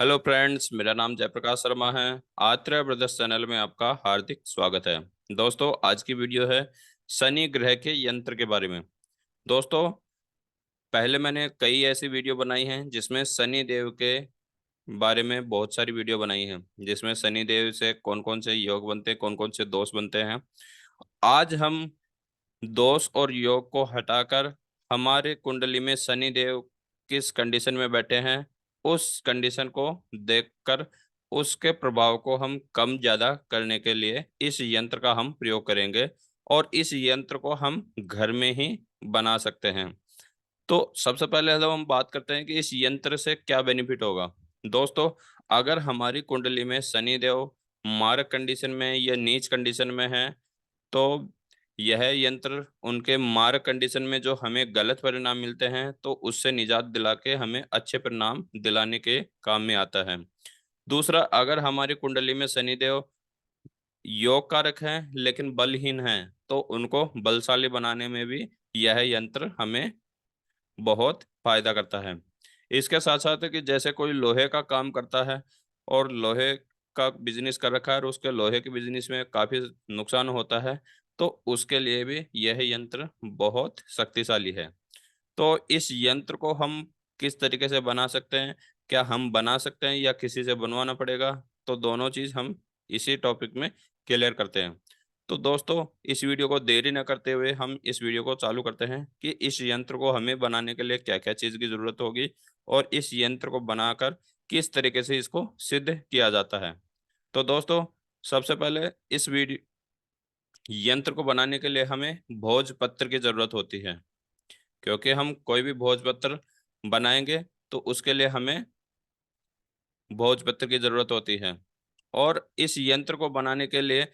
Hello friends, मेरा नाम जयप्रकाश शर्मा है। आत्रेय ब्रदर्स चैनल में आपका हार्दिक स्वागत है। दोस्तों, आज की वीडियो है शनि ग्रह के यंत्र के बारे में। दोस्तों, पहले मैंने कई ऐसी वीडियो बनाई हैं जिसमें शनि देव के बारे में बहुत सारी वीडियो बनाई हैं, जिसमें शनि देव से कौन कौन से योग बनते हैं, कौन कौन से दोष बनते हैं। आज हम दोष और योग को हटाकर हमारे कुंडली में शनि देव किस कंडीशन में बैठे हैं, उस कंडीशन को देखकर उसके प्रभाव को हम कम ज्यादा करने के लिए इस यंत्र का हम प्रयोग करेंगे। और इस यंत्र को हम घर में ही बना सकते हैं। तो सबसे पहले तो हम बात करते हैं कि इस यंत्र से क्या बेनिफिट होगा। दोस्तों, अगर हमारी कुंडली में शनि देव मारक कंडीशन में या नीच कंडीशन में है, तो यह यंत्र उनके मारक कंडीशन में जो हमें गलत परिणाम मिलते हैं तो उससे निजात दिला के हमें अच्छे परिणाम दिलाने के काम में आता है। दूसरा, अगर हमारी कुंडली में शनिदेव योग कारक हैं लेकिन बलहीन हैं, तो उनको बलशाली बनाने में भी यह यंत्र हमें बहुत फायदा करता है। इसके साथ साथ कि जैसे कोई लोहे का काम करता है और लोहे का बिजनेस कर रखा है और उसके लोहे के बिजनेस में काफी नुकसान होता है, तो उसके लिए भी यह यंत्र बहुत शक्तिशाली है। तो इस यंत्र को हम किस तरीके से बना सकते हैं, क्या हम बना सकते हैं या किसी से बनवाना पड़ेगा, तो दोनों चीज हम इसी टॉपिक में क्लियर करते हैं। तो दोस्तों, इस वीडियो को देरी न करते हुए हम इस वीडियो को चालू करते हैं कि इस यंत्र को हमें बनाने के लिए क्या क्या चीज की जरूरत होगी और इस यंत्र को बनाकर किस तरीके से इसको सिद्ध किया जाता है। तो दोस्तों, सबसे पहले इस वीडियो यंत्र को बनाने के लिए हमें भोजपत्र की जरूरत होती है, क्योंकि हम कोई भी भोजपत्र बनाएंगे तो उसके लिए हमें भोजपत्र की जरूरत होती है। और इस यंत्र को बनाने के लिए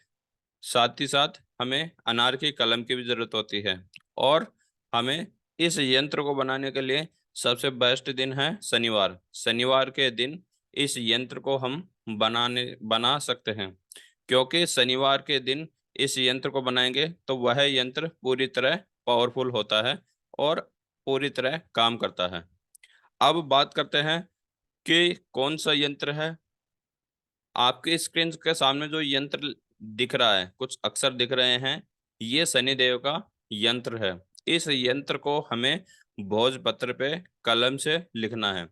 साथ ही साथ हमें अनार की कलम की भी जरूरत होती है। और हमें इस यंत्र को बनाने के लिए सबसे बेस्ट दिन है शनिवार। शनिवार के दिन इस यंत्र को हम बना सकते हैं, क्योंकि शनिवार के दिन इस यंत्र को बनाएंगे तो वह यंत्र पूरी तरह पावरफुल होता है और पूरी तरह काम करता है। अब बात करते हैं कि कौन सा यंत्र है। आपके स्क्रीन के सामने जो यंत्र दिख रहा है, कुछ अक्षर दिख रहे हैं, ये शनिदेव का यंत्र है। इस यंत्र को हमें भोजपत्र पे कलम से लिखना है।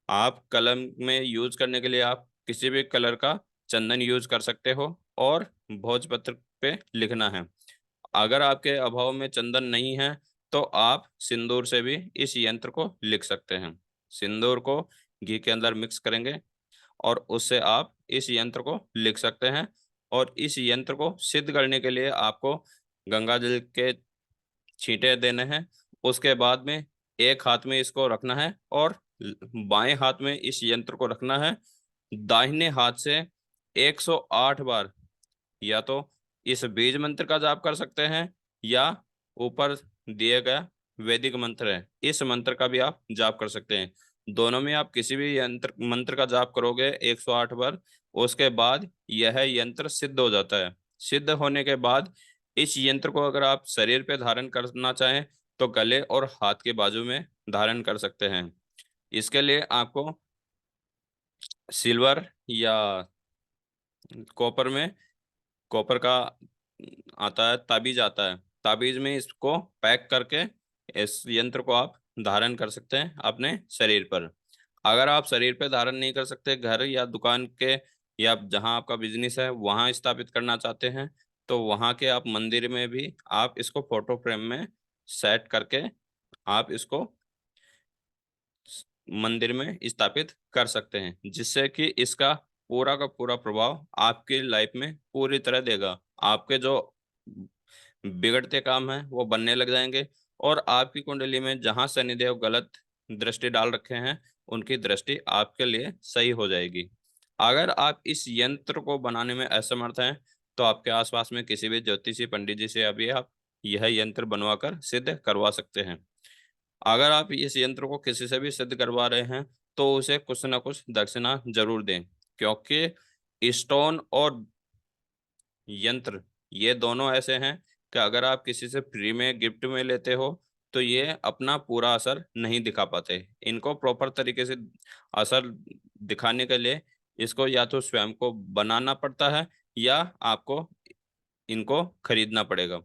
आप कलम में यूज करने के लिए आप किसी भी कलर का चंदन यूज कर सकते हो और भोजपत्र पे लिखना है। अगर आपके अभाव में चंदन नहीं है तो आप सिंदूर से भी इस यंत्र को लिख सकते हैं। सिंदूर को घी के अंदर मिक्स करेंगे और उससे आप इस यंत्र को लिख सकते हैं। और इस यंत्र को सिद्ध करने के लिए आपको गंगा जल के छींटे देने हैं। उसके बाद में एक हाथ में इसको रखना है और बाएं हाथ में इस यंत्र को रखना है। दाहिने हाथ से 108 बार या तो इस बीज मंत्र का जाप कर सकते हैं, या ऊपर दिए गया वैदिक मंत्र है, इस मंत्र का भी आप जाप कर सकते हैं। दोनों में आप किसी भी यंत्र मंत्र का जाप करोगे 108 बार, उसके बाद यह यंत्र सिद्ध हो जाता है। सिद्ध होने के बाद इस यंत्र को अगर आप शरीर पे धारण करना चाहें तो गले और हाथ के बाजू में धारण कर सकते हैं। इसके लिए आपको सिल्वर या कॉपर में, कॉपर का आता है, ताबीज आता है, ताबीज में इसको पैक करके इस यंत्र को आप धारण कर सकते हैं अपने शरीर पर। अगर आप शरीर पे धारण नहीं कर सकते, घर या दुकान के या जहां आपका बिजनेस है वहां स्थापित करना चाहते हैं, तो वहां के आप मंदिर में भी आप इसको फोटो फ्रेम में सेट करके आप इसको मंदिर में स्थापित कर सकते हैं, जिससे कि इसका पूरा का पूरा प्रभाव आपकी लाइफ में पूरी तरह देगा। आपके जो बिगड़ते काम हैं वो बनने लग जाएंगे और आपकी कुंडली में जहां शनिदेव गलत दृष्टि डाल रखे हैं उनकी दृष्टि आपके लिए सही हो जाएगी। अगर आप इस यंत्र को बनाने में असमर्थ हैं तो आपके आसपास में किसी भी ज्योतिषी पंडित जी से अभी आप यह यंत्र बनवाकर सिद्ध करवा सकते हैं। अगर आप इस यंत्र को किसी से भी सिद्ध करवा रहे हैं तो उसे कुछ ना कुछ दक्षिणा जरूर दें, क्योंकि स्टोन और यंत्र ये दोनों ऐसे हैं कि अगर आप किसी से फ्री में गिफ्ट में लेते हो तो ये अपना पूरा असर नहीं दिखा पाते। इनको प्रॉपर तरीके से असर दिखाने के लिए इसको या तो स्वयं को बनाना पड़ता है या आपको इनको खरीदना पड़ेगा।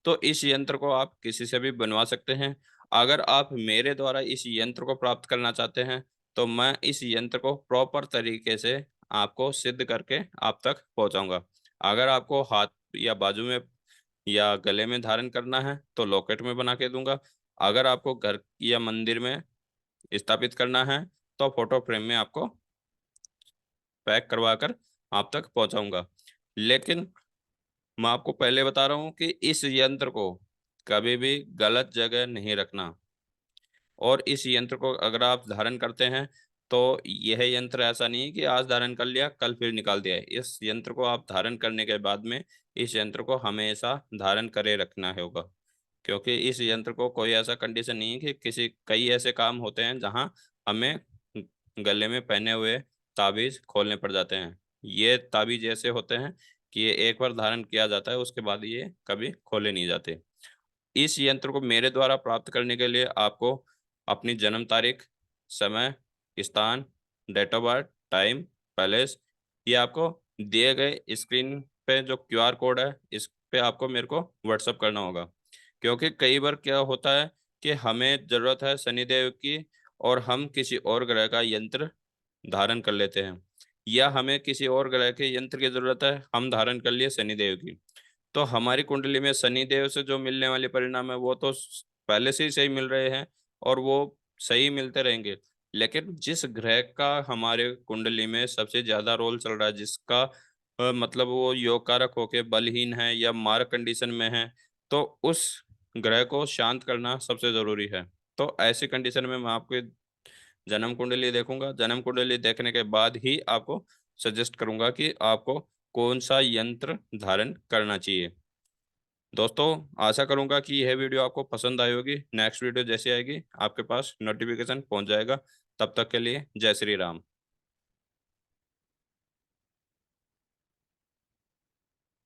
तो इस यंत्र को आप किसी से भी बनवा सकते हैं। अगर आप मेरे द्वारा इस यंत्र को प्राप्त करना चाहते हैं तो मैं इस यंत्र को प्रॉपर तरीके से आपको सिद्ध करके आप तक पहुंचाऊंगा। अगर आपको हाथ या बाजू में या गले में धारण करना है तो लॉकेट में बना के दूंगा। अगर आपको घर या मंदिर में स्थापित करना है तो फोटो फ्रेम में आपको पैक करवा कर आप तक पहुंचाऊंगा। लेकिन मैं आपको पहले बता रहा हूँ कि इस यंत्र को कभी भी गलत जगह नहीं रखना। और इस यंत्र को अगर आप धारण करते हैं तो यह यंत्र ऐसा नहीं है कि आज धारण कर लिया कल फिर निकाल दिया है। इस यंत्र को आप धारण करने के बाद में इस यंत्र को हमेशा धारण करे रखना होगा। क्योंकि इस यंत्र को कोई ऐसा कंडीशन नहीं है कि किसी कई ऐसे काम होते हैं जहां हमें गले में पहने हुए ताबीज खोलने पड़ जाते हैं। ये ताबीज ऐसे होते हैं कि ये एक बार धारण किया जाता है उसके बाद ये कभी खोले नहीं जाते। इस यंत्र को मेरे द्वारा प्राप्त करने के लिए आपको अपनी जन्म तारीख, समय, स्थान, date of birth, time, palace, ये आपको दिए गए स्क्रीन पे जो क्यूआर कोड है इस पे आपको मेरे को व्हाट्सअप करना होगा। क्योंकि कई बार क्या होता है कि हमें जरूरत है शनिदेव की और हम किसी और ग्रह का यंत्र धारण कर लेते हैं, या हमें किसी और ग्रह के यंत्र की जरूरत है हम धारण कर लिए शनिदेव की। तो हमारी कुंडली में शनिदेव से जो मिलने वाले परिणाम है वो तो पहले से ही सही मिल रहे हैं और वो सही मिलते रहेंगे। लेकिन जिस ग्रह का हमारे कुंडली में सबसे ज्यादा रोल चल रहा है, जिसका मतलब वो योग कारक होके बलहीन है या मार्क कंडीशन में है, तो उस ग्रह को शांत करना सबसे जरूरी है। तो ऐसी कंडीशन में मैं आपके जन्म कुंडली देखूंगा। जन्म कुंडली देखने के बाद ही आपको सजेस्ट करूंगा कि आपको कौन सा यंत्र धारण करना चाहिए। दोस्तों, आशा करूंगा कि यह वीडियो आपको पसंद आई होगी। नेक्स्ट वीडियो जैसी आएगी आपके पास नोटिफिकेशन पहुंच जाएगा। तब तक के लिए जय श्री राम।